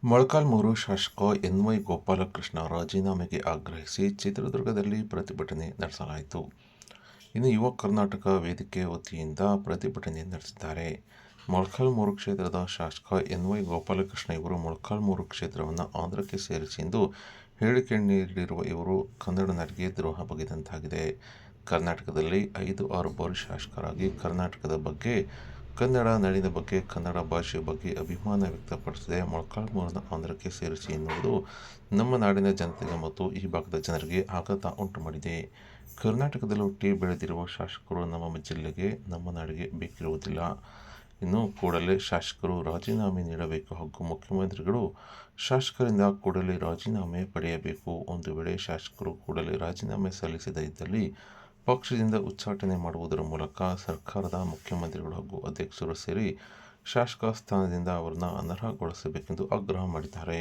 ಮೊಳಕಾಲ್ಮೂರು ಶಾಸಕ ಎನ್.ವೈ. ಗೋಪಾಲಕೃಷ್ಣ ರಾಜೀನಾಮೆಗೆ ಆಗ್ರಹಿಸಿ ಚಿತ್ರದುರ್ಗದಲ್ಲಿ ಪ್ರತಿಭಟನೆ ನಡೆಸಲಾಯಿತು. ಇನ್ನು ಯುವ ಕರ್ನಾಟಕ ವೇದಿಕೆ ವತಿಯಿಂದ ಪ್ರತಿಭಟನೆ ನಡೆಸಿದ್ದಾರೆ. ಮೊಳಕಾಲ್ಮೂರು ಕ್ಷೇತ್ರದ ಶಾಸಕ ಎನ್.ವೈ. ಗೋಪಾಲಕೃಷ್ಣ ಇವರು ಮೊಳಕಾಲ್ಮೂರು ಕ್ಷೇತ್ರವನ್ನು ಆಂಧ್ರಕ್ಕೆ ಸೇರಿಸಿ ಎಂದು ಹೇಳಿಕೆ ನೀಡಿರುವ ಇವರು ಕನ್ನಡ ನಾಡಿಗೆ ದ್ರೋಹ ಬಗೆದಂತಾಗಿದೆ. ಕರ್ನಾಟಕದಲ್ಲಿ 5-6 ಬಾರಿ ಶಾಸಕರಾಗಿ ಕರ್ನಾಟಕದ ಬಗ್ಗೆ, ಕನ್ನಡ ನಾಡಿನ ಬಗ್ಗೆ, ಕನ್ನಡ ಭಾಷೆಯ ಬಗ್ಗೆ ಅಭಿಮಾನ ವ್ಯಕ್ತಪಡಿಸದೆ ಮೊಳಕಾಲ್ಮೂರನ್ನು ಆಂಧ್ರಕ್ಕೆ ಸೇರಿಸಿ ಎನ್ನುವುದು ನಮ್ಮ ನಾಡಿನ ಜನತೆಗೆ ಮತ್ತು ಈ ಭಾಗದ ಜನರಿಗೆ ಆಘಾತ ಉಂಟುಮಾಡಿದೆ. ಕರ್ನಾಟಕದಲ್ಲಿ ಹುಟ್ಟಿ ಬೆಳೆದಿರುವ ಶಾಸಕರು ನಮ್ಮ ಜಿಲ್ಲೆಗೆ, ನಮ್ಮ ನಾಡಿಗೆ ಬೇಕಿರುವುದಿಲ್ಲ. ಇನ್ನು ಕೂಡಲೇ ಶಾಸಕರು ರಾಜೀನಾಮೆ ನೀಡಬೇಕು ಹಾಗೂ ಮುಖ್ಯಮಂತ್ರಿಗಳು ಶಾಸಕರಿಂದ ಕೂಡಲೇ ರಾಜೀನಾಮೆ ಪಡೆಯಬೇಕು. ಒಂದು ವೇಳೆ ಶಾಸಕರು ಕೂಡಲೇ ರಾಜೀನಾಮೆ ಸಲ್ಲಿಸದೇ ಇದ್ದಲ್ಲಿ ಪಕ್ಷದಿಂದ ಉಚ್ಚಾಟನೆ ಮಾಡುವುದರ ಮೂಲಕ ಸರ್ಕಾರದ ಮುಖ್ಯಮಂತ್ರಿಗಳು ಹಾಗೂ ಅಧ್ಯಕ್ಷರು ಸೇರಿ ಶಾಸಕ ಸ್ಥಾನದಿಂದ ಅವರನ್ನು ಅನರ್ಹಗೊಳಿಸಬೇಕೆಂದು ಆಗ್ರಹ ಮಾಡಿದ್ದಾರೆ.